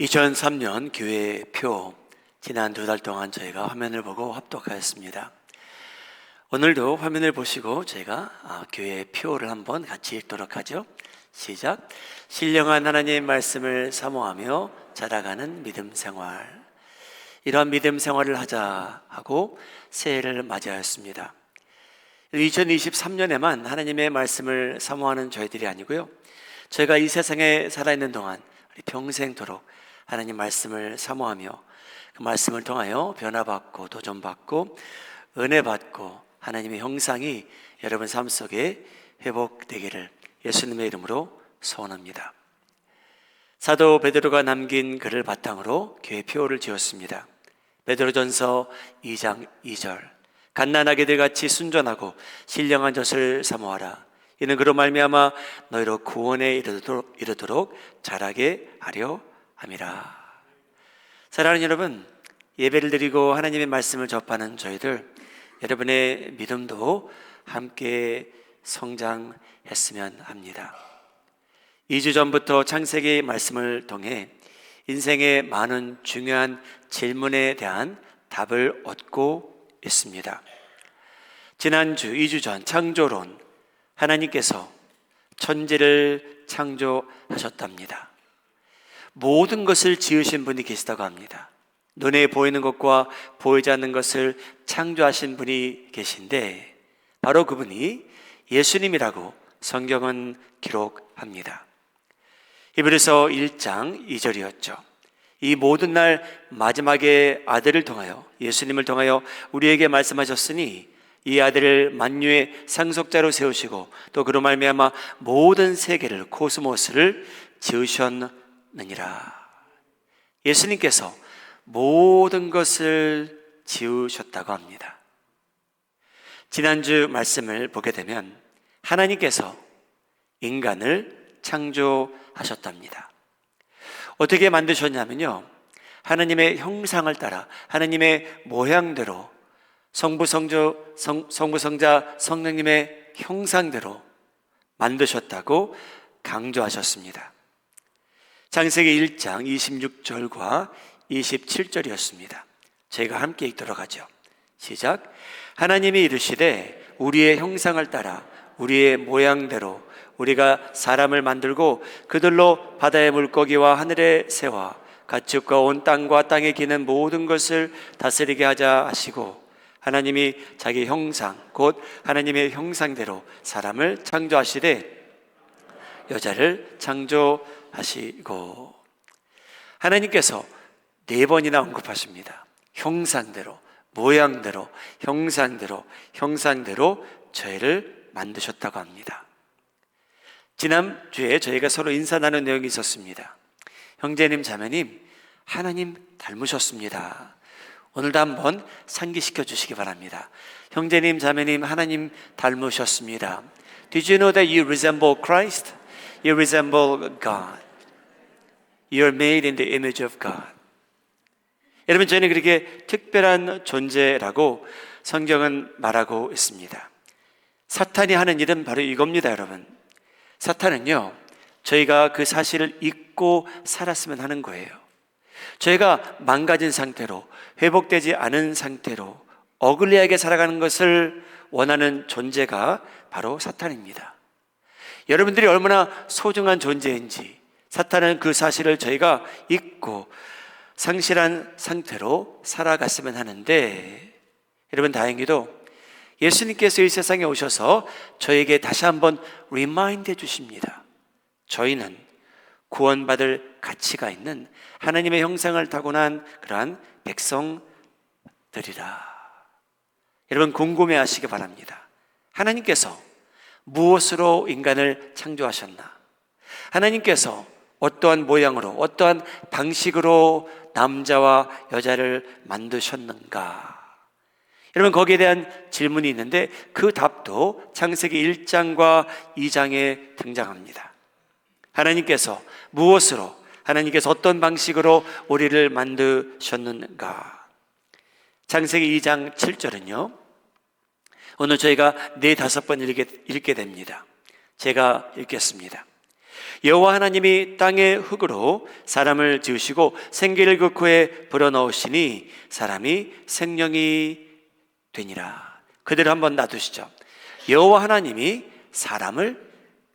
2003년 교회 표 지난 2달 동안 저희가 화면을 보고 합독하였습니다. 오늘도 화면을 보시고 저희가 교회 표를 한번 같이 읽도록 하죠. 시작. 신령한 하나님의 말씀을 사모하며 자라가는 믿음 생활. 이러한 믿음 생활을 하자 하고 새해를 맞이하였습니다. 2023년에만 하나님의 말씀을 사모하는 저희들이 아니고요, 저희가 이 세상에 살아있는 동안 평생토록 하나님 말씀을 사모하며 그 말씀을 통하여 변화받고 도전받고 은혜받고 하나님의 형상이 여러분 삶 속에 회복되기를 예수님의 이름으로 소원합니다. 사도 베드로가 남긴 글을 바탕으로 교회 표를 지었습니다. 베드로전서 2장 2절. 갓난아기들 같이 순전하고 신령한 젖을 사모하라. 이는 그로 말미암아 너희로 구원에 이르도록 자라게 하려 함이라. 사랑하는 여러분, 예배를 드리고 하나님의 말씀을 접하는 저희들, 여러분의 믿음도 함께 성장했으면 합니다. 2주 전부터 창세기 말씀을 통해 인생의 많은 중요한 질문에 대한 답을 얻고 있습니다. 지난주 2주 전 창조론, 하나님께서 천지를 창조하셨답니다. 모든 것을 지으신 분이 계시다고 합니다. 눈에 보이는 것과 보이지 않는 것을 창조하신 분이 계신데 바로 그분이 예수님이라고 성경은 기록합니다. 히브리서 1장 2절이었죠. 이 모든 날 마지막에 아들을 통하여, 예수님을 통하여 우리에게 말씀하셨으니 이 아들을 만유의 상속자로 세우시고 또 그로 말미암아 모든 세계를, 코스모스를 지으셨느니라. 예수님께서 모든 것을 지으셨다고 합니다. 지난주 말씀을 보게 되면 하나님께서 인간을 창조하셨답니다. 어떻게 만드셨냐면요, 하나님의 형상을 따라 하나님의 모양대로 성부, 성자, 성령님의 형상대로 만드셨다고 강조하셨습니다. 창세기 1장 26절과 27절이었습니다. 제가 함께 읽도록 하죠. 시작. 하나님이 이르시되 우리의 형상을 따라 우리의 모양대로 우리가 사람을 만들고 그들로 바다의 물고기와 하늘의 새와 가축과 온 땅과 땅에 기는 모든 것을 다스리게 하자 하시고, 하나님이 자기 형상 곧 하나님의 형상대로 사람을 창조하시되 여자를 창조하시고. 하나님께서 4번이나 언급하십니다. 형상대로, 모양대로, 형상대로 저희를 만드셨다고 합니다. 지난주에 저희가 서로 인사 나눈 내용이 있었습니다. 형제님, 자매님, 하나님 닮으셨습니다. 오늘도 한번 상기시켜 주시기 바랍니다. 형제님, 자매님, 하나님 닮으셨습니다. Did you know that you resemble Christ? You resemble God. You are made in the image of God. 여러분, 저희는 그렇게 특별한 존재라고 성경은 말하고 있습니다. 사탄이 하는 일은 바로 이겁니다, 여러분. 사탄은요, 저희가 그 사실을 잊고 살았으면 하는 거예요. 저희가 망가진 상태로, 회복되지 않은 상태로 어글리하게 살아가는 것을 원하는 존재가 바로 사탄입니다. 여러분들이 얼마나 소중한 존재인지 사탄은 그 사실을 저희가 잊고 상실한 상태로 살아갔으면 하는데, 여러분 다행히도 예수님께서 이 세상에 오셔서 저에게 다시 한번 리마인드 해 주십니다. 저희는 구원받을 가치가 있는 하나님의 형상을 타고난 그러한 백성들이라. 여러분 궁금해 하시기 바랍니다. 하나님께서 무엇으로 인간을 창조하셨나? 하나님께서 어떠한 모양으로, 어떠한 방식으로 남자와 여자를 만드셨는가? 여러분 거기에 대한 질문이 있는데 그 답도 창세기 1장과 2장에 등장합니다. 하나님께서 무엇으로, 하나님께서 어떤 방식으로 우리를 만드셨는가? 창세기 2장 7절은요, 오늘 저희가 4-5번 읽게 됩니다. 제가 읽겠습니다. 여호와 하나님이 땅의 흙으로 사람을 지으시고 생기를 그 코에 불어넣으시니 사람이 생명이 되니라. 그대로 한번 놔두시죠. 여호와 하나님이 사람을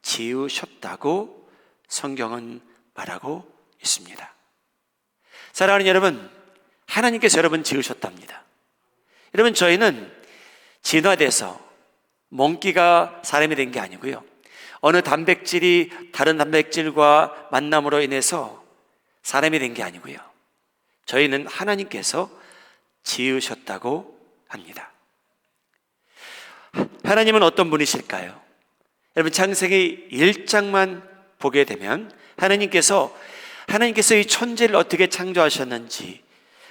지으셨다고 성경은 말하고 있습니다. 사랑하는 여러분, 하나님께서 여러분 지으셨답니다. 여러분, 저희는 진화돼서 몽키가 사람이 된 게 아니고요, 어느 단백질이 다른 단백질과 만남으로 인해서 사람이 된 게 아니고요, 저희는 하나님께서 지으셨다고 합니다. 하나님은 어떤 분이실까요? 여러분, 창세기 1장만 보게 되면 하나님께서 이 천지를 어떻게 창조하셨는지,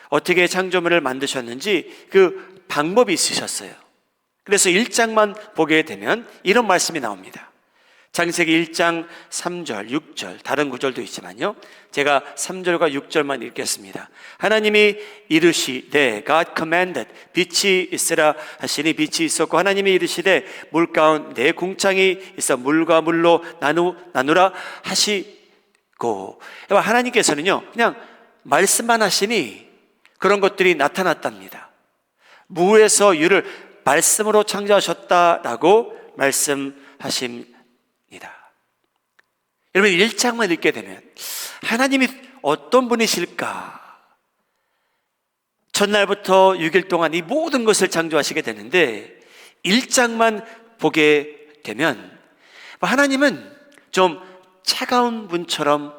어떻게 창조물을 만드셨는지 그 방법이 있으셨어요. 그래서 1장만 보게 되면 이런 말씀이 나옵니다. 창세기 1장 3절, 6절, 다른 구절도 있지만요, 제가 3절과 6절만 읽겠습니다. 하나님이 이르시되, God commanded, 빛이 있으라 하시니 빛이 있었고, 하나님이 이르시되 물 가운데 궁창이 있어 물과 물로 나누라 하시고. 하나님께서는요, 그냥 말씀만 하시니 그런 것들이 나타났답니다. 무에서 유를 말씀으로 창조하셨다라고 말씀하십니다. 여러분, 1장만 읽게 되면 하나님이 어떤 분이실까? 첫날부터 6일 동안 이 모든 것을 창조하시게 되는데 1장만 보게 되면 하나님은 좀 차가운 분처럼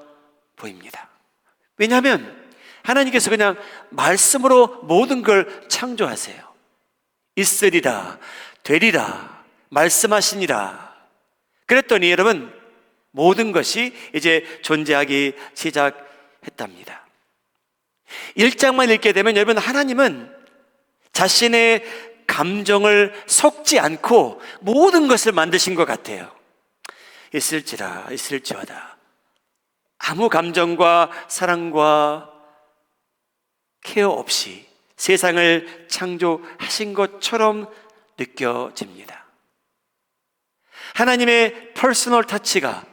보입니다. 왜냐하면 하나님께서 그냥 말씀으로 모든 걸 창조하세요. 있으리라, 되리라, 말씀하시니라. 그랬더니 여러분, 모든 것이 이제 존재하기 시작했답니다. 1장만 읽게 되면 여러분, 하나님은 자신의 감정을 섞지 않고 모든 것을 만드신 것 같아요. 있을지어다. 아무 감정과 사랑과 케어 없이 세상을 창조하신 것처럼 느껴집니다. 하나님의 퍼스널 터치가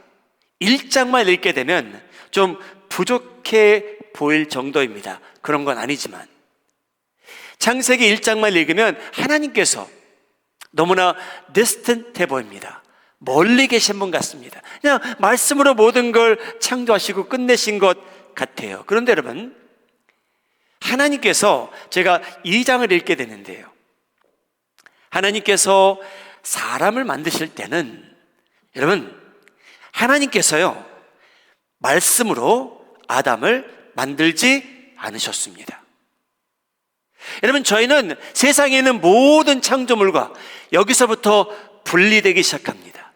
1장만 읽게 되면 좀 부족해 보일 정도입니다. 그런 건 아니지만 창세기 1장만 읽으면 하나님께서 너무나 디스턴트해 보입니다. 멀리 계신 분 같습니다. 그냥 말씀으로 모든 걸 창조하시고 끝내신 것 같아요. 그런데 여러분, 하나님께서, 제가 2장을 읽게 되는데요, 하나님께서 사람을 만드실 때는 여러분, 하나님께서요 말씀으로 아담을 만들지 않으셨습니다. 여러분, 저희는 세상에 있는 모든 창조물과 여기서부터 분리되기 시작합니다.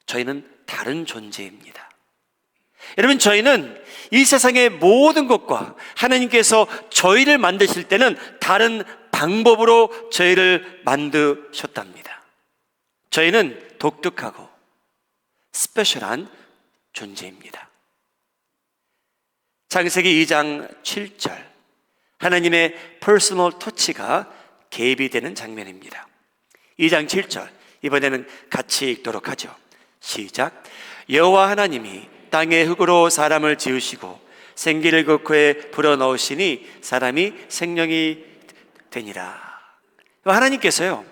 저희는 다른 존재입니다. 여러분, 저희는 이 세상의 모든 것과 하나님께서 저희를 만드실 때는 다른 방법으로 저희를 만드셨답니다. 저희는 독특하고 스페셜한 존재입니다. 창세기 2장 7절, 하나님의 퍼스널 터치가 개입이 되는 장면입니다. 2장 7절, 이번에는 같이 읽도록 하죠. 시작. 여호와 하나님이 땅의 흙으로 사람을 지으시고 생기를 그 코에 불어넣으시니 사람이 생명이 되니라. 하나님께서요,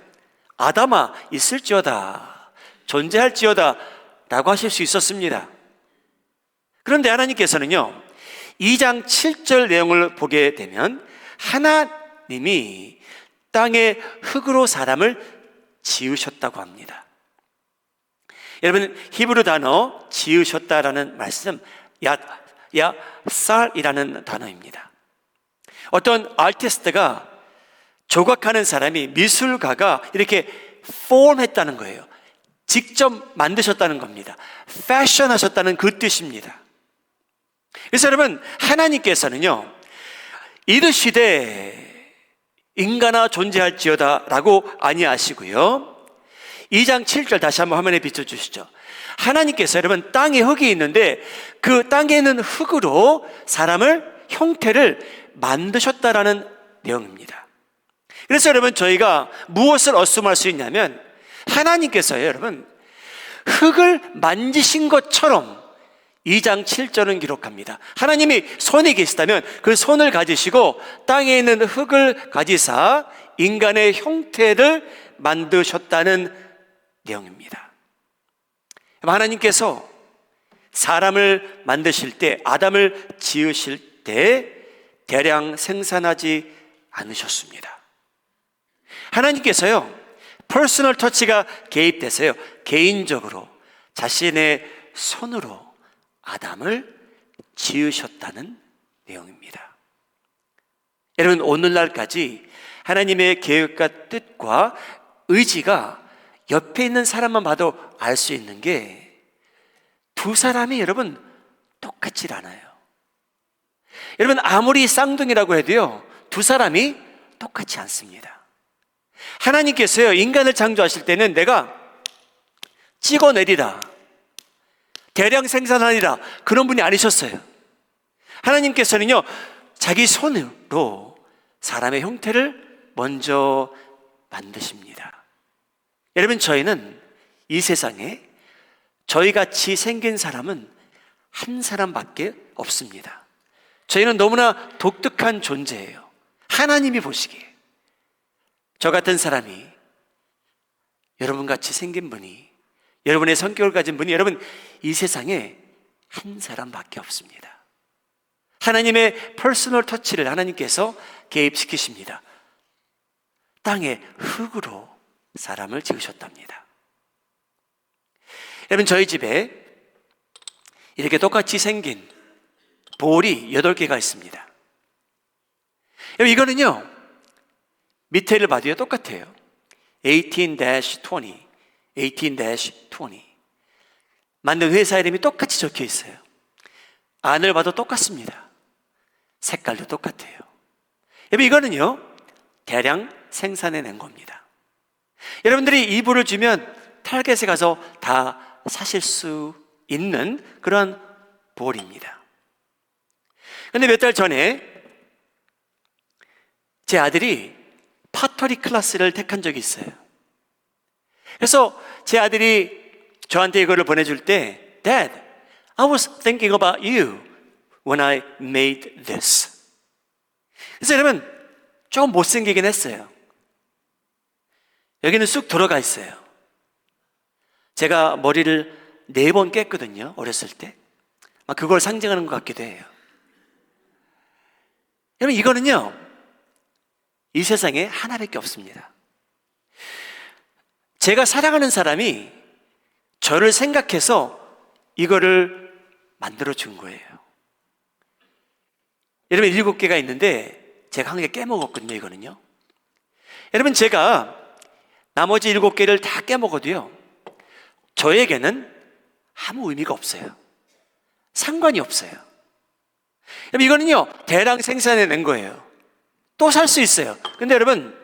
아담아 있을지어다, 존재할지어다 라고 하실 수 있었습니다. 그런데 하나님께서는요 2장 7절 내용을 보게 되면 하나님이 땅의 흙으로 사람을 지으셨다고 합니다. 여러분, 히브리 단어 지으셨다라는 말씀, 야살이라는 단어입니다. 어떤 아티스트가, 조각하는 사람이, 미술가가 이렇게 폼했다는 거예요. 직접 만드셨다는 겁니다. 패션하셨다는 그 뜻입니다. 그래서 여러분, 하나님께서는요 이르시되 인간아 존재할지어다 라고 아니하시고요, 2장 7절 다시 한번 화면에 비춰주시죠. 하나님께서 여러분 땅에 흙이 있는데 그 땅에 있는 흙으로 사람을, 형태를 만드셨다라는 내용입니다. 그래서 여러분, 저희가 무엇을 어수할 수 있냐면 하나님께서요 여러분 흙을 만지신 것처럼 2장 7절은 기록합니다. 하나님이 손이 계시다면 그 손을 가지시고 땅에 있는 흙을 가지사 인간의 형태를 만드셨다는 내용입니다. 하나님께서 사람을 만드실 때, 아담을 지으실 때 대량 생산하지 않으셨습니다. 하나님께서요, 퍼스널 터치가 개입돼서요, 개인적으로 자신의 손으로 아담을 지으셨다는 내용입니다. 여러분, 오늘날까지 하나님의 계획과 뜻과 의지가 옆에 있는 사람만 봐도 알 수 있는 게 두 사람이 여러분 똑같지 않아요. 여러분, 아무리 쌍둥이라고 해도요, 두 사람이 똑같지 않습니다. 하나님께서요, 인간을 창조하실 때는 내가 찍어내리라, 대량 생산하리라, 그런 분이 아니셨어요. 하나님께서는요, 자기 손으로 사람의 형태를 먼저 만드십니다. 여러분, 저희는 이 세상에 저희같이 생긴 사람은 한 사람밖에 없습니다. 저희는 너무나 독특한 존재예요. 하나님이 보시기에 저 같은 사람이, 여러분같이 생긴 분이, 여러분의 성격을 가진 분이 여러분 이 세상에 한 사람밖에 없습니다. 하나님의 퍼스널 터치를 하나님께서 개입시키십니다. 땅에 흙으로 사람을 지으셨답니다. 여러분, 저희 집에 이렇게 똑같이 생긴 볼이 8개가 있습니다. 여러분, 이거는요, 밑에를 봐도요 똑같아요. 18-20, 18-20 만든 회사 이름이 똑같이 적혀 있어요. 안을 봐도 똑같습니다. 색깔도 똑같아요. 여러분, 이거는요 대량 생산해낸 겁니다. 여러분들이 이 볼을 주면 타겟에 가서 다 사실 수 있는 그런 볼입니다. 그런데 몇 달 전에 제 아들이 파터리 클래스를 택한 적이 있어요. 그래서 제 아들이 저한테 이거를 보내줄 때, Dad, I was thinking about you when I made this. 그래서 여러분, 좀 못생기긴 했어요. 여기는 쑥 들어가 있어요. 제가 머리를 4번 깼거든요, 어렸을 때. 그걸 상징하는 것 같기도 해요. 여러분, 이거는요, 이 세상에 하나밖에 없습니다. 제가 사랑하는 사람이 저를 생각해서 이거를 만들어 준 거예요. 여러분, 7개가 있는데 제가 한 개 깨먹었거든요, 이거는요. 여러분, 제가 나머지 7개를 다 깨먹어도요, 저에게는 아무 의미가 없어요. 상관이 없어요. 여러분, 이거는요 대량 생산해낸 거예요. 또 살 수 있어요. 근데 여러분,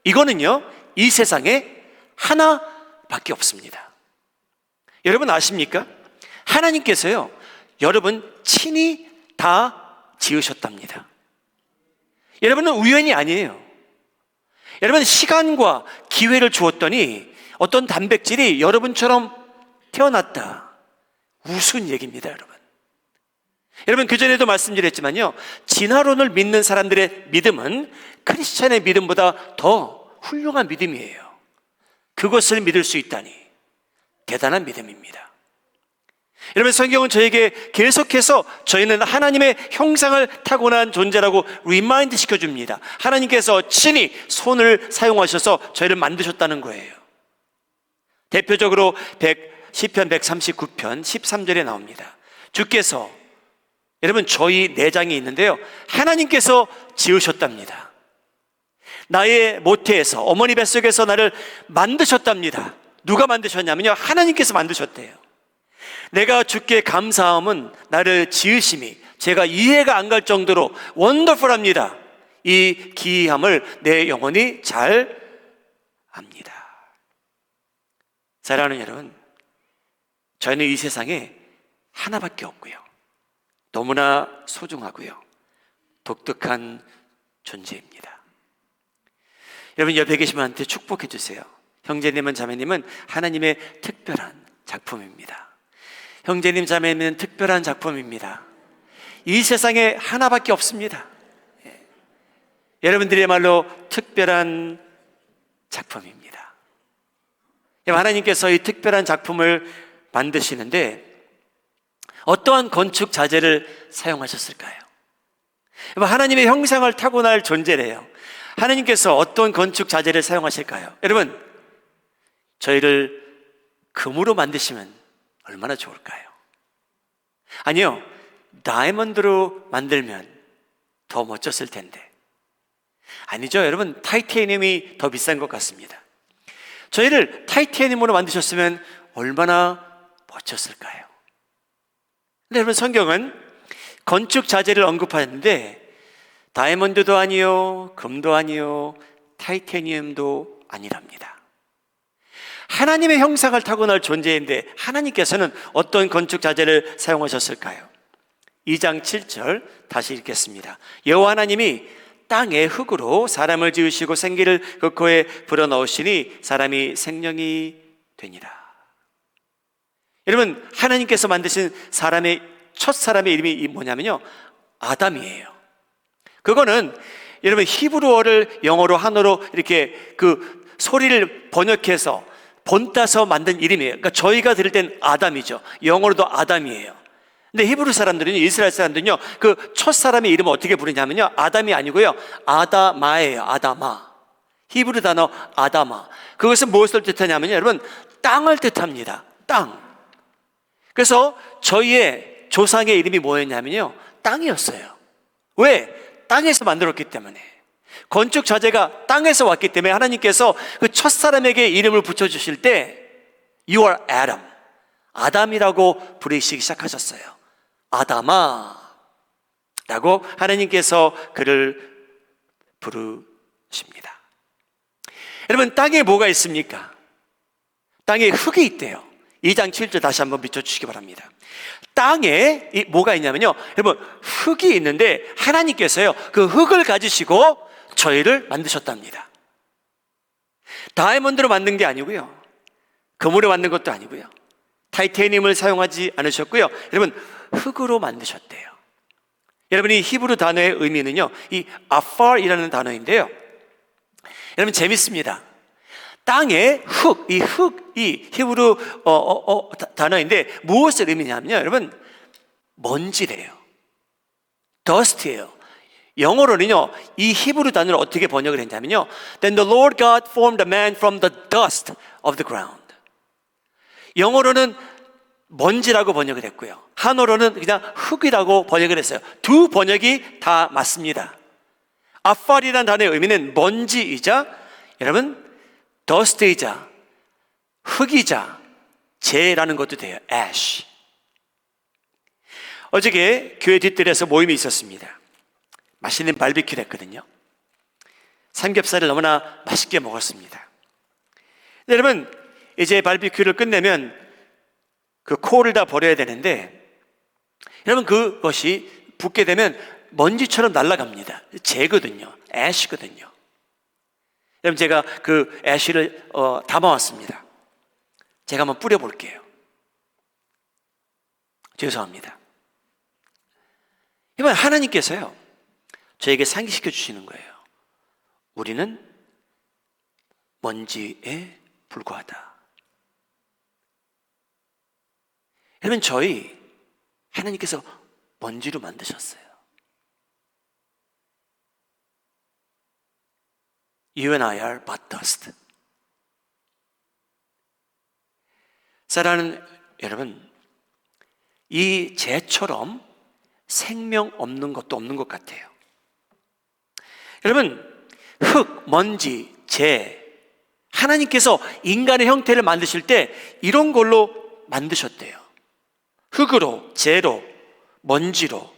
이거는요 이 세상에 하나밖에 없습니다. 여러분 아십니까? 하나님께서요 여러분 친히 다 지으셨답니다. 여러분은 우연이 아니에요. 여러분, 시간과 기회를 주었더니 어떤 단백질이 여러분처럼 태어났다. 우스운 얘기입니다, 여러분. 여러분, 그전에도 말씀드렸지만요, 진화론을 믿는 사람들의 믿음은 크리스찬의 믿음보다 더 훌륭한 믿음이에요. 그것을 믿을 수 있다니 대단한 믿음입니다. 여러분, 성경은 저에게 계속해서 저희는 하나님의 형상을 타고난 존재라고 리마인드 시켜줍니다. 하나님께서 친히 손을 사용하셔서 저희를 만드셨다는 거예요. 대표적으로 시편 139편 13절에 나옵니다. 주께서, 여러분, 저희 내장이 있는데요, 하나님께서 지으셨답니다. 나의 모태에서, 어머니 뱃속에서 나를 만드셨답니다. 누가 만드셨냐면요, 하나님께서 만드셨대요. 내가 주께 감사함은 나를 지으심이 제가 이해가 안 갈 정도로 원더풀합니다. 이 기이함을 내 영혼이 잘 압니다. 사랑하는 여러분, 저희는 이 세상에 하나밖에 없고요, 너무나 소중하고요, 독특한 존재입니다. 여러분, 옆에 계신 분한테 축복해 주세요. 형제님은 자매님은 하나님의 특별한 작품입니다. 형제님 자매님은 특별한 작품입니다. 이 세상에 하나밖에 없습니다. 여러분들이야말로 특별한 작품입니다. 하나님께서 이 특별한 작품을 만드시는데 어떠한 건축 자재를 사용하셨을까요? 하나님의 형상을 타고날 존재래요. 하나님께서 어떤 건축 자재를 사용하실까요? 여러분, 저희를 금으로 만드시면 얼마나 좋을까요? 아니요, 다이아몬드로 만들면 더 멋졌을 텐데. 아니죠, 여러분, 타이타늄이 더 비싼 것 같습니다. 저희를 타이타늄으로 만드셨으면 얼마나 멋졌을까요? 근데 여러분, 성경은 건축 자재를 언급하는데 다이아몬드도 아니요, 금도 아니요, 타이타늄도 아니랍니다. 하나님의 형상을 타고날 존재인데 하나님께서는 어떤 건축 자재를 사용하셨을까요? 2장 7절 다시 읽겠습니다. 여호와 하나님이 땅의 흙으로 사람을 지으시고 생기를 그 코에 불어넣으시니 사람이 생명이 되니라. 여러분, 하나님께서 만드신 첫 사람의 이름이 뭐냐면요, 아담이에요. 그거는 여러분 히브리어를 영어로 한어로 이렇게 그 소리를 번역해서 본따서 만든 이름이에요. 그러니까 저희가 들을 땐 아담이죠. 영어로도 아담이에요. 근데 히브리 사람들은요, 이스라엘 사람들은요, 그 첫 사람의 이름을 어떻게 부르냐면요, 아담이 아니고요, 아다마예요. 아다마. 히브리 단어 아다마. 그것은 무엇을 뜻하냐면요, 여러분, 땅을 뜻합니다. 땅. 그래서 저희의 조상의 이름이 뭐였냐면요, 땅이었어요. 왜? 땅에서 만들었기 때문에. 건축 자재가 땅에서 왔기 때문에 하나님께서 그 첫 사람에게 이름을 붙여주실 때 You are Adam, 아담이라고 부르시기 시작하셨어요. 아담아 라고 하나님께서 그를 부르십니다. 여러분, 땅에 뭐가 있습니까? 땅에 흙이 있대요. 2장 7절 다시 한번 비춰주시기 바랍니다. 땅에 뭐가 있냐면요, 여러분, 흙이 있는데 하나님께서요 그 흙을 가지시고 저희를 만드셨답니다. 다이아몬드로 만든 게 아니고요, 금으로 만든 것도 아니고요, 타이타늄을 사용하지 않으셨고요, 여러분, 흙으로 만드셨대요. 여러분, 이 히브리 단어의 의미는요, 이 아팔이라는 단어인데요, 여러분 재밌습니다. 땅의 흙, 이 히브리 단어인데 무엇을 의미냐면요, 여러분, 먼지래요. dust예요. 영어로는요, 이 히브리 단어를 어떻게 번역을 했냐면요, Then the Lord God formed a man from the dust of the ground. 영어로는 먼지라고 번역을 했고요, 한어로는 그냥 흙이라고 번역을 했어요. 두 번역이 다 맞습니다. 아팔이라는 단어의 의미는 먼지이자, 여러분, dust이자, 흙이자, 재라는 것도 돼요. ash. 어저께 교회 뒷뜰에서 모임이 있었습니다. 맛있는 바비큐를 했거든요. 삼겹살을 너무나 맛있게 먹었습니다. 여러분, 이제 바비큐를 끝내면 그 코를 다 버려야 되는데, 여러분, 그것이 붓게 되면 먼지처럼 날아갑니다. 재거든요. 애쉬거든요. 여러분, 제가 그 애쉬를 담아왔습니다. 제가 한번 뿌려볼게요. 죄송합니다. 이번 하나님께서요 저에게 상기시켜 주시는 거예요. 우리는 먼지에 불과하다. 여러분, 저희 하나님께서 먼지로 만드셨어요. You and I are but dust. 사랑하는 여러분, 이 재처럼 생명 없는 것도 없는 것 같아요. 여러분, 흙, 먼지, 재, 하나님께서 인간의 형태를 만드실 때 이런 걸로 만드셨대요. 흙으로, 재로, 먼지로.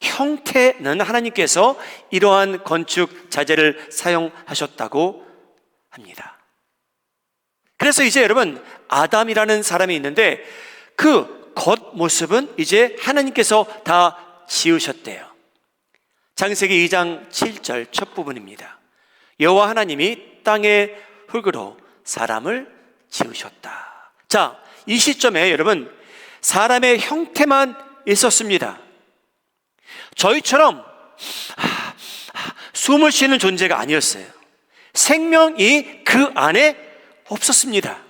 형태는 하나님께서 이러한 건축 자재를 사용하셨다고 합니다. 그래서 이제 여러분, 아담이라는 사람이 있는데 그 겉모습은 이제 하나님께서 다 지으셨대요. 창세기 2장 7절 첫 부분입니다. 여호와 하나님이 땅의 흙으로 사람을 지으셨다. 자, 이 시점에 여러분, 사람의 형태만 있었습니다. 저희처럼 숨을 쉬는 존재가 아니었어요. 생명이 그 안에 없었습니다.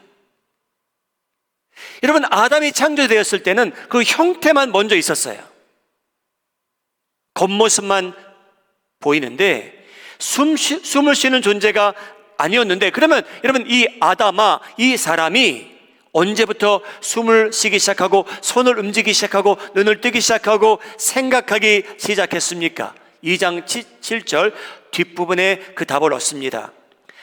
여러분, 아담이 창조되었을 때는 그 형태만 먼저 있었어요. 겉모습만 보이는데 숨을 쉬는 존재가 아니었는데, 그러면 여러분, 이 아담아, 이 사람이 언제부터 숨을 쉬기 시작하고 손을 움직이기 시작하고 눈을 뜨기 시작하고 생각하기 시작했습니까? 2장 7절 뒷부분에 그 답을 얻습니다.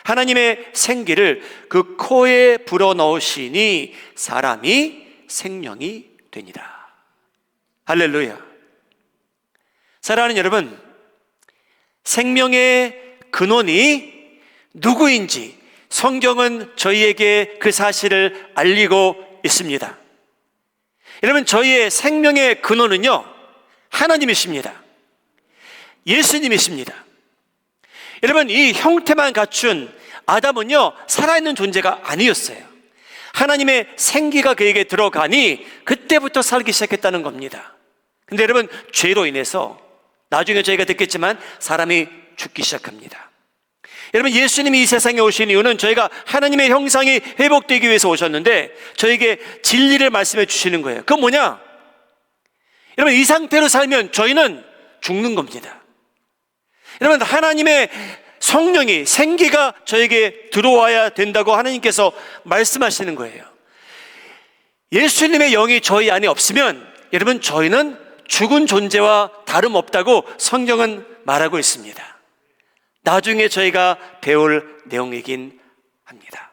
하나님의 생기를 그 코에 불어넣으시니 사람이 생명이 되니라. 할렐루야. 사랑하는 여러분, 생명의 근원이 누구인지 성경은 저희에게 그 사실을 알리고 있습니다. 여러분, 저희의 생명의 근원은요, 하나님이십니다. 예수님이십니다. 여러분, 이 형태만 갖춘 아담은요, 살아있는 존재가 아니었어요. 하나님의 생기가 그에게 들어가니 그때부터 살기 시작했다는 겁니다. 근데 여러분, 죄로 인해서 나중에 저희가 듣겠지만 사람이 죽기 시작합니다. 여러분, 예수님이 이 세상에 오신 이유는 저희가 하나님의 형상이 회복되기 위해서 오셨는데 저에게 진리를 말씀해 주시는 거예요. 그건 뭐냐? 여러분, 이 상태로 살면 저희는 죽는 겁니다. 여러분, 하나님의 성령이, 생기가 저에게 들어와야 된다고 하나님께서 말씀하시는 거예요. 예수님의 영이 저희 안에 없으면 여러분, 저희는 죽은 존재와 다름없다고 성경은 말하고 있습니다. 나중에 저희가 배울 내용이긴 합니다.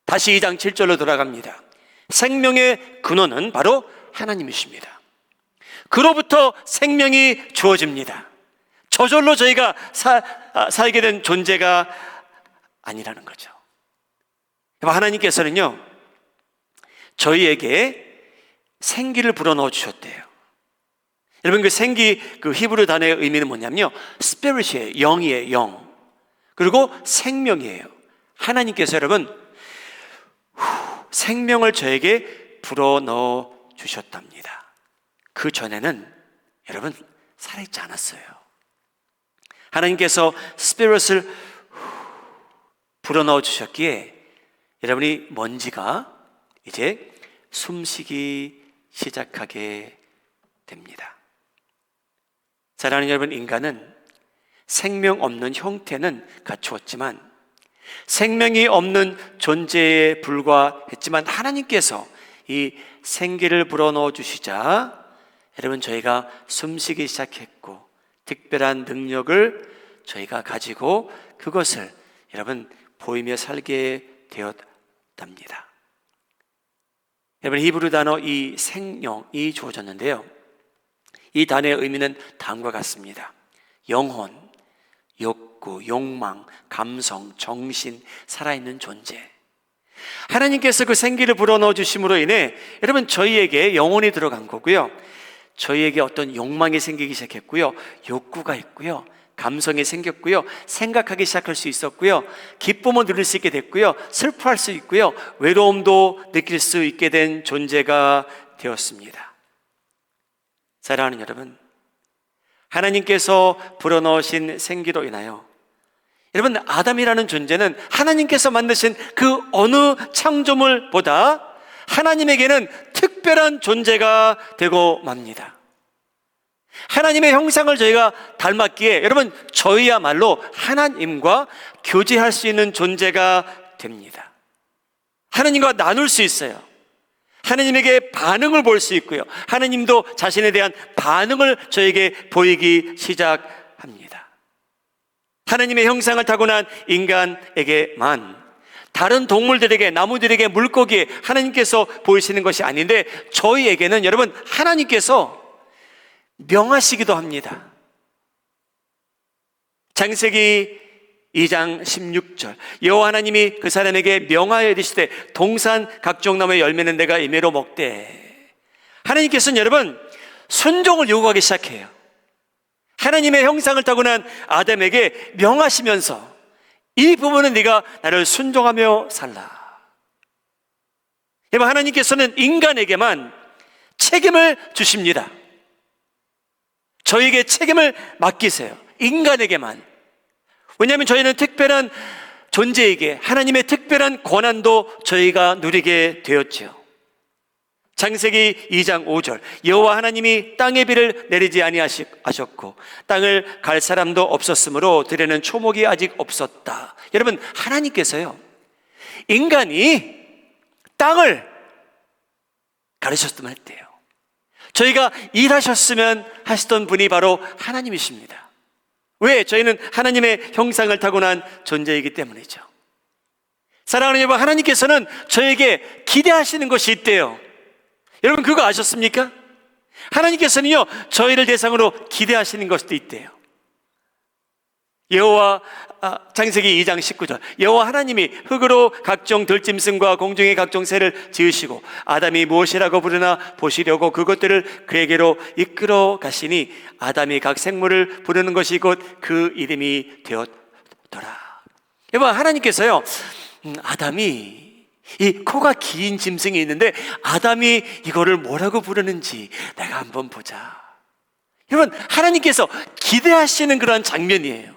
다시 2장 7절로 돌아갑니다. 생명의 근원은 바로 하나님이십니다. 그로부터 생명이 주어집니다. 저절로 저희가 살게 된 존재가 아니라는 거죠. 하나님께서는요, 저희에게 생기를 불어넣어 주셨대요. 여러분, 그 생기, 그 히브리 단어의 의미는 뭐냐면요, 스피릿이에요. 영이에요, 영. 그리고 생명이에요. 하나님께서 여러분, 생명을 저에게 불어넣어 주셨답니다. 그 전에는 여러분, 살아있지 않았어요. 하나님께서 스피릿을 불어넣어 주셨기에 여러분이 먼지가 이제 숨쉬기 시작하게 됩니다. 사랑하는 여러분, 인간은 생명 없는 형태는 갖추었지만 생명이 없는 존재에 불과했지만 하나님께서 이 생기를 불어넣어 주시자 여러분, 저희가 숨쉬기 시작했고 특별한 능력을 저희가 가지고 그것을 여러분 보이며 살게 되었답니다. 여러분, 히브리 단어 이 생명이 주어졌는데요, 이 단어의 의미는 다음과 같습니다. 영혼, 욕구, 욕망, 감성, 정신, 살아있는 존재. 하나님께서 그 생기를 불어넣어 주심으로 인해 여러분, 저희에게 영혼이 들어간 거고요, 저희에게 어떤 욕망이 생기기 시작했고요, 욕구가 있고요, 감성이 생겼고요, 생각하기 시작할 수 있었고요, 기쁨을 누릴 수 있게 됐고요, 슬퍼할 수 있고요, 외로움도 느낄 수 있게 된 존재가 되었습니다. 사랑하는 여러분, 하나님께서 불어넣으신 생기로 인하여 여러분, 아담이라는 존재는 하나님께서 만드신 그 어느 창조물보다 하나님에게는 특별한 존재가 되고 맙니다. 하나님의 형상을 저희가 닮았기에 여러분, 저희야말로 하나님과 교제할 수 있는 존재가 됩니다. 하나님과 나눌 수 있어요. 하나님에게 반응을 볼 수 있고요, 하나님도 자신에 대한 반응을 저에게 보이기 시작합니다. 하나님의 형상을 타고난 인간에게만, 다른 동물들에게, 나무들에게, 물고기에 하나님께서 보이시는 것이 아닌데 저희에게는 여러분, 하나님께서 명하시기도 합니다. 창세기 2장 16절 여호와 하나님이 그 사람에게 명하여 이르시되 동산 각종 나무의 열매는 내가 임의로 먹되. 하나님께서는 여러분, 순종을 요구하기 시작해요. 하나님의 형상을 타고난 아담에게 명하시면서 이 부분은 네가 나를 순종하며 살라. 여러분, 하나님께서는 인간에게만 책임을 주십니다. 저에게 책임을 맡기세요. 인간에게만. 왜냐하면 저희는 특별한 존재에게 하나님의 특별한 권한도 저희가 누리게 되었지요. 창세기 2장 5절, 여호와 하나님이 땅에 비를 내리지 아니하셨고 땅을 갈 사람도 없었으므로 들에는 초목이 아직 없었다. 여러분, 하나님께서요, 인간이 땅을 가르쳤으면 했대요. 저희가 일하셨으면 하시던 분이 바로 하나님이십니다. 왜? 저희는 하나님의 형상을 타고난 존재이기 때문이죠. 사랑하는 여러분, 하나님께서는 저에게 기대하시는 것이 있대요. 여러분, 그거 아셨습니까? 하나님께서는요, 저희를 대상으로 기대하시는 것도 있대요. 창세기 2장 19절, 여호와 하나님이 흙으로 각종 들짐승과 공중의 각종 새를 지으시고 아담이 무엇이라고 부르나 보시려고 그것들을 그에게로 이끌어 가시니 아담이 각 생물을 부르는 것이 곧 그 이름이 되었더라. 여러분, 하나님께서요, 아담이 이 코가 긴 짐승이 있는데 아담이 이거를 뭐라고 부르는지 내가 한번 보자. 여러분, 하나님께서 기대하시는 그런 장면이에요.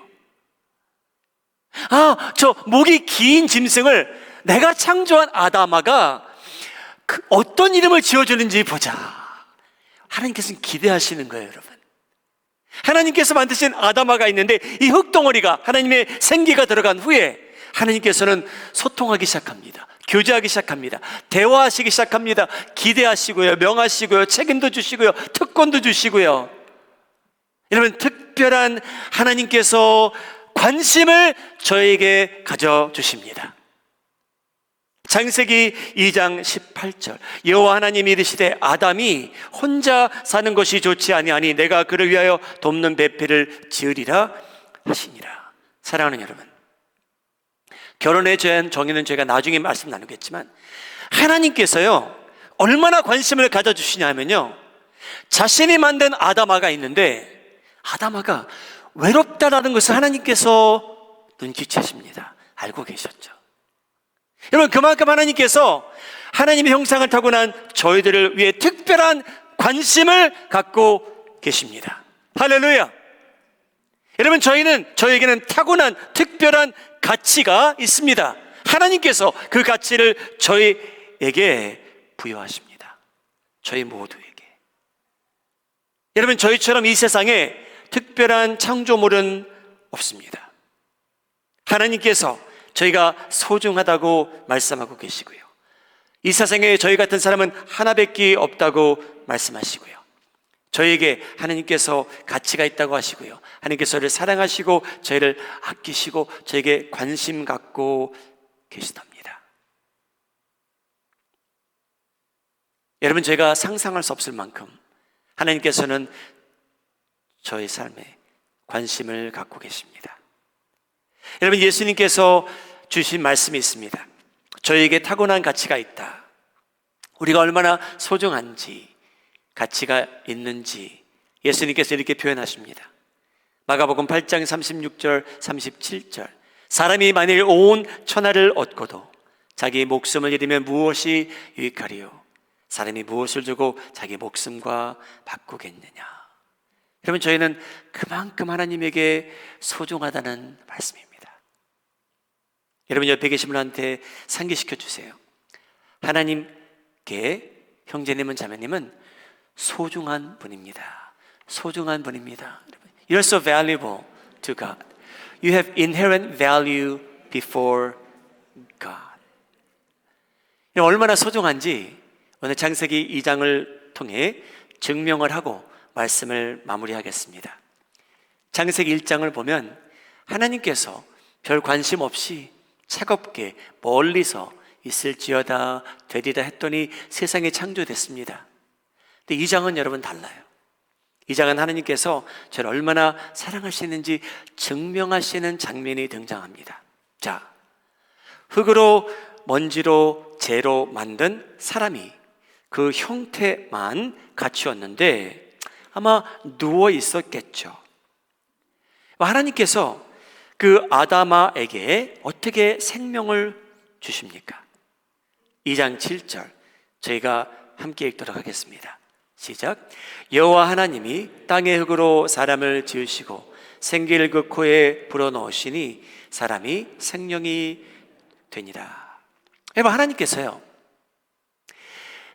저 목이 긴 짐승을 내가 창조한 아담아가 어떤 이름을 지어주는지 보자. 하나님께서는 기대하시는 거예요, 여러분. 하나님께서 만드신 아담아가 있는데 이 흙덩어리가 하나님의 생기가 들어간 후에 하나님께서는 소통하기 시작합니다. 교제하기 시작합니다. 대화하시기 시작합니다. 기대하시고요, 명하시고요, 책임도 주시고요, 특권도 주시고요. 여러분, 특별한 하나님께서 관심을 저에게 가져주십니다. 창세기 2장 18절, 여호와 하나님이 이르시되 아담이 혼자 사는 것이 좋지 아니하니 내가 그를 위하여 돕는 배필을 지으리라 하시니라. 사랑하는 여러분, 결혼의 정의는 저희가 나중에 말씀 나누겠지만 하나님께서요, 얼마나 관심을 가져주시냐면요, 자신이 만든 아담아가 있는데 아담아가 외롭다라는 것을 하나님께서 눈치채십니다. 알고 계셨죠? 여러분, 그만큼 하나님께서 하나님의 형상을 타고난 저희들을 위해 특별한 관심을 갖고 계십니다. 할렐루야! 여러분, 저에게는 타고난 특별한 가치가 있습니다. 하나님께서 그 가치를 저희에게 부여하십니다. 저희 모두에게. 여러분, 저희처럼 이 세상에 특별한 창조물은 없습니다. 하나님께서 저희가 소중하다고 말씀하고 계시고요, 이 세상에 저희 같은 사람은 하나밖에 없다고 말씀하시고요, 저희에게 하나님께서 가치가 있다고 하시고요, 하나님께서 저를 사랑하시고 저희를 아끼시고 저에게 관심 갖고 계시답니다. 여러분, 저희가 상상할 수 없을 만큼 하나님께서는 저의 삶에 관심을 갖고 계십니다. 여러분, 예수님께서 주신 말씀이 있습니다. 저에게 타고난 가치가 있다. 우리가 얼마나 소중한지, 가치가 있는지 예수님께서 이렇게 표현하십니다. 마가복음 8장 36절 37절, 사람이 만일 온 천하를 얻고도 자기 목숨을 잃으면 무엇이 유익하리요? 사람이 무엇을 주고 자기 목숨과 바꾸겠느냐? 여러분, 저희는 그만큼 하나님에게 소중하다는 말씀입니다. 여러분, 옆에 계신 분한테 상기시켜 주세요. 하나님께 형제님은 자매님은 소중한 분입니다. 소중한 분입니다. You're so valuable to God. You have inherent value before God. 얼마나 소중한지 오늘 창세기 2장을 통해 증명을 하고 말씀을 마무리하겠습니다. 창세기 1장을 보면 하나님께서 별 관심 없이 차갑게 멀리서 있을지어다 되리라 했더니 세상이 창조됐습니다. 근데 2장은 여러분 달라요. 2장은 하나님께서 저를 얼마나 사랑하시는지 증명하시는 장면이 등장합니다. 자, 흙으로 먼지로 재로 만든 사람이 그 형태만 갖추었는데 아마 누워 있었겠죠. 하나님께서 그 아담아에게 어떻게 생명을 주십니까? 2장 7절 저희가 함께 읽도록 하겠습니다. 시작. 여호와 하나님이 땅의 흙으로 사람을 지으시고 생기를 그 코에 불어넣으시니 사람이 생명이 되니라. 여러분, 하나님께서요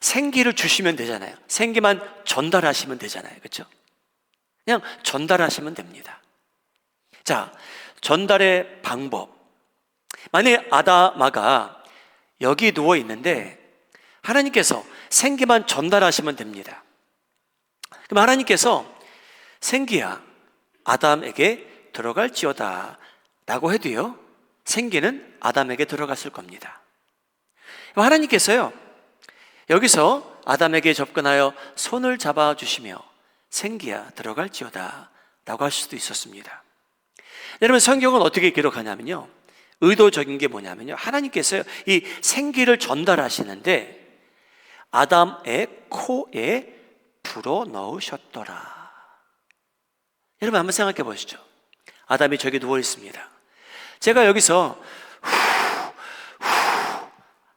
생기를 주시면 되잖아요. 생기만 전달하시면 되잖아요. 그렇죠? 그냥 전달하시면 됩니다. 자, 전달의 방법. 만약에 아담아가 여기 누워 있는데 하나님께서 생기만 전달하시면 됩니다. 그럼 하나님께서 생기야 아담에게 들어갈지어다 라고 해도요 생기는 아담에게 들어갔을 겁니다. 하나님께서요 여기서 아담에게 접근하여 손을 잡아주시며 생기야 들어갈지어다 라고 할 수도 있었습니다. 여러분, 성경은 어떻게 기록하냐면요 의도적인 게 뭐냐면요 하나님께서요 이 생기를 전달하시는데 아담의 코에 불어 넣으셨더라. 여러분, 한번 생각해 보시죠. 아담이 저기 누워 있습니다. 제가 여기서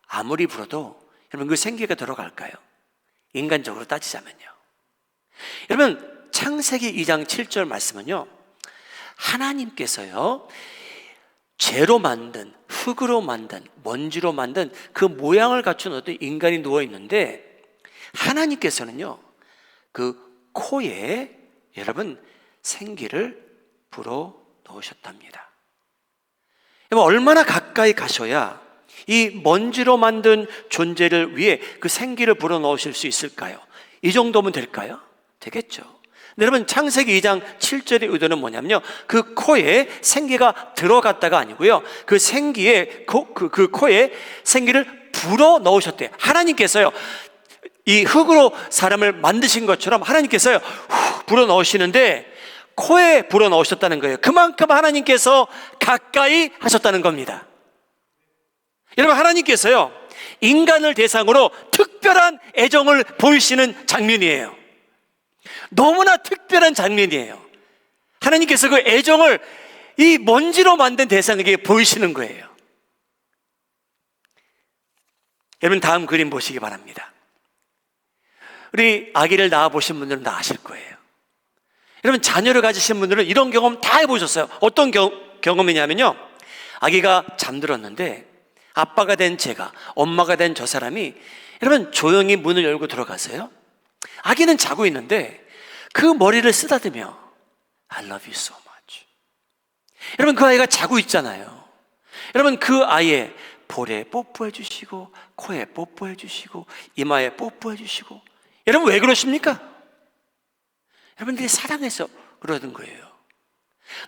아무리 불어도 여러분 그 생기가 들어갈까요? 인간적으로 따지자면요. 여러분, 창세기 2장 7절 말씀은요 하나님께서요 재로 만든, 흙으로 만든, 먼지로 만든 그 모양을 갖춘 어떤 인간이 누워 있는데 하나님께서는요 그 코에 여러분 생기를 불어 넣으셨답니다. 여러분, 얼마나 가까이 가셔야 이 먼지로 만든 존재를 위해 그 생기를 불어 넣으실 수 있을까요? 이 정도면 될까요? 되겠죠. 근데 여러분, 창세기 2장 7절의 의도는 뭐냐면요 그 코에 생기가 들어갔다가 아니고요 그 생기에 그 코에 생기를 불어 넣으셨대요. 하나님께서요 이 흙으로 사람을 만드신 것처럼 하나님께서요 불어 넣으시는데 코에 불어 넣으셨다는 거예요. 그만큼 하나님께서 가까이 하셨다는 겁니다. 여러분, 하나님께서요 인간을 대상으로 특별한 애정을 보이시는 장면이에요. 너무나 특별한 장면이에요. 하나님께서 그 애정을 이 먼지로 만든 대상에게 보이시는 거예요. 여러분, 다음 그림 보시기 바랍니다. 우리 아기를 낳아보신 분들은 다 아실 거예요. 여러분, 자녀를 가지신 분들은 이런 경험 다 해보셨어요. 어떤 경험이냐면요 아기가 잠들었는데 아빠가 된 제가, 엄마가 된 저 사람이 여러분 조용히 문을 열고 들어가서요 아기는 자고 있는데 그 머리를 쓰다듬며 I love you so much. 여러분, 그 아이가 자고 있잖아요. 여러분, 그 아이의 볼에 뽀뽀해 주시고 코에 뽀뽀해 주시고 이마에 뽀뽀해 주시고. 여러분, 왜 그러십니까? 여러분들이 사랑해서 그러는 거예요.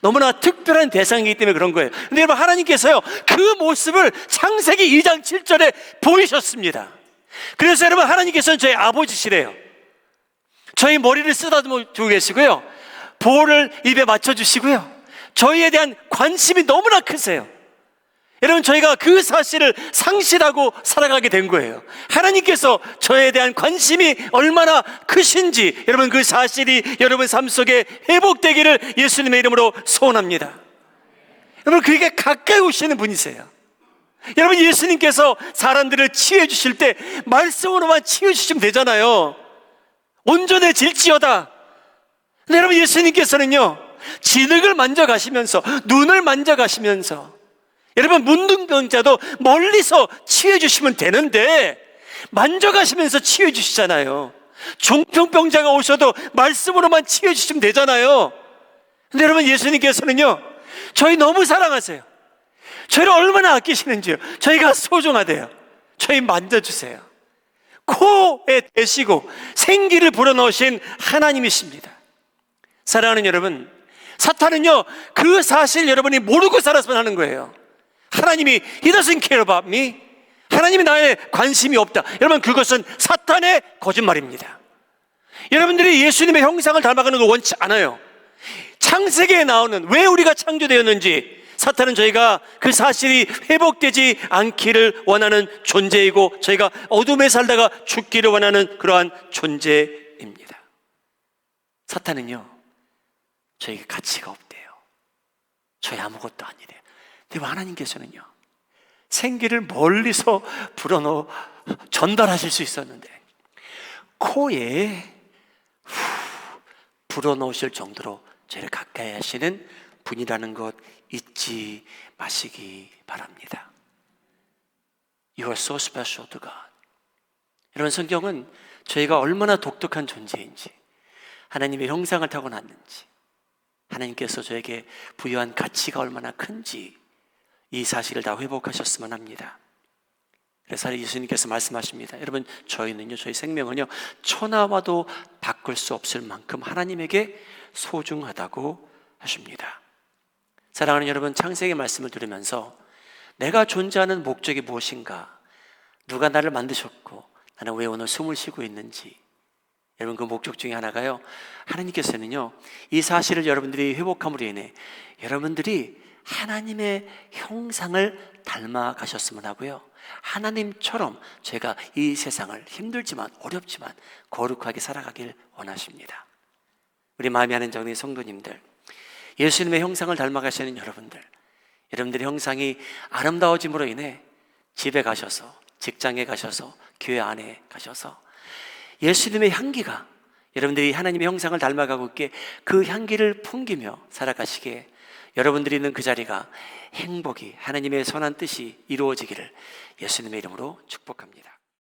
너무나 특별한 대상이기 때문에 그런 거예요. 근데 여러분, 하나님께서요 그 모습을 창세기 2장 7절에 보이셨습니다. 그래서 여러분, 하나님께서는 저희 아버지시래요. 저희 머리를 쓰다듬어 주고 계시고요 볼을 입에 맞춰주시고요 저희에 대한 관심이 너무나 크세요. 여러분, 저희가 그 사실을 상실하고 살아가게 된 거예요. 하나님께서 저에 대한 관심이 얼마나 크신지 여러분 그 사실이 여러분 삶 속에 회복되기를 예수님의 이름으로 소원합니다. 여러분, 그렇게 가까이 오시는 분이세요. 여러분, 예수님께서 사람들을 치유해 주실 때 말씀으로만 치유해 주시면 되잖아요. 온전해질지어다. 근데 여러분, 예수님께서는요 진흙을 만져가시면서 눈을 만져가시면서 여러분 문둥병자도 멀리서 치유해 주시면 되는데 만져가시면서 치유해 주시잖아요. 중풍병자가 오셔도 말씀으로만 치유해 주시면 되잖아요. 근데 여러분, 예수님께서는요 저희 너무 사랑하세요. 저희를 얼마나 아끼시는지요. 저희가 소중하대요. 저희 만져주세요. 코에 대시고 생기를 불어넣으신 하나님이십니다. 사랑하는 여러분, 사탄은요 그 사실 여러분이 모르고 살았으면 하는 거예요. 하나님이 He doesn't care about me. 하나님이 나에 관심이 없다. 여러분, 그것은 사탄의 거짓말입니다. 여러분들이 예수님의 형상을 닮아가는 걸 원치 않아요. 창세기에 나오는 왜 우리가 창조되었는지 사탄은 저희가 그 사실이 회복되지 않기를 원하는 존재이고 저희가 어둠에 살다가 죽기를 원하는 그러한 존재입니다. 사탄은요 저에게 가치가 없대요. 저희 아무것도 아니래요. 근데 하나님께서는요 생기를 멀리서 불어넣어 전달하실 수 있었는데 코에 불어넣으실 정도로 저희를 가까이 하시는 분이라는 것 잊지 마시기 바랍니다. You are so special to God. 이런 성경은 저희가 얼마나 독특한 존재인지, 하나님의 형상을 타고났는지, 하나님께서 저에게 부여한 가치가 얼마나 큰지 이 사실을 다 회복하셨으면 합니다. 그래서 예수님께서 말씀하십니다. 여러분, 저희 생명은요, 천하와도 바꿀 수 없을 만큼 하나님에게 소중하다고 하십니다. 사랑하는 여러분, 창세기 말씀을 들으면서 내가 존재하는 목적이 무엇인가, 누가 나를 만드셨고 나는 왜 오늘 숨을 쉬고 있는지, 여러분 그 목적 중에 하나가요, 하나님께서는요 이 사실을 여러분들이 회복함으로 인해 여러분들이 하나님의 형상을 닮아 가셨으면 하고요, 하나님처럼 제가 이 세상을 힘들지만 어렵지만 거룩하게 살아가길 원하십니다. 우리 마음이 하는 정의 성도님들, 예수님의 형상을 닮아 가시는 여러분들의 형상이 아름다워짐으로 인해 집에 가셔서, 직장에 가셔서, 교회 안에 가셔서 예수님의 향기가 여러분들이 하나님의 형상을 닮아가고 있게 그 향기를 풍기며 살아가시기에 여러분들이 있는 그 자리가 행복이, 하나님의 선한 뜻이 이루어지기를 예수님의 이름으로 축복합니다.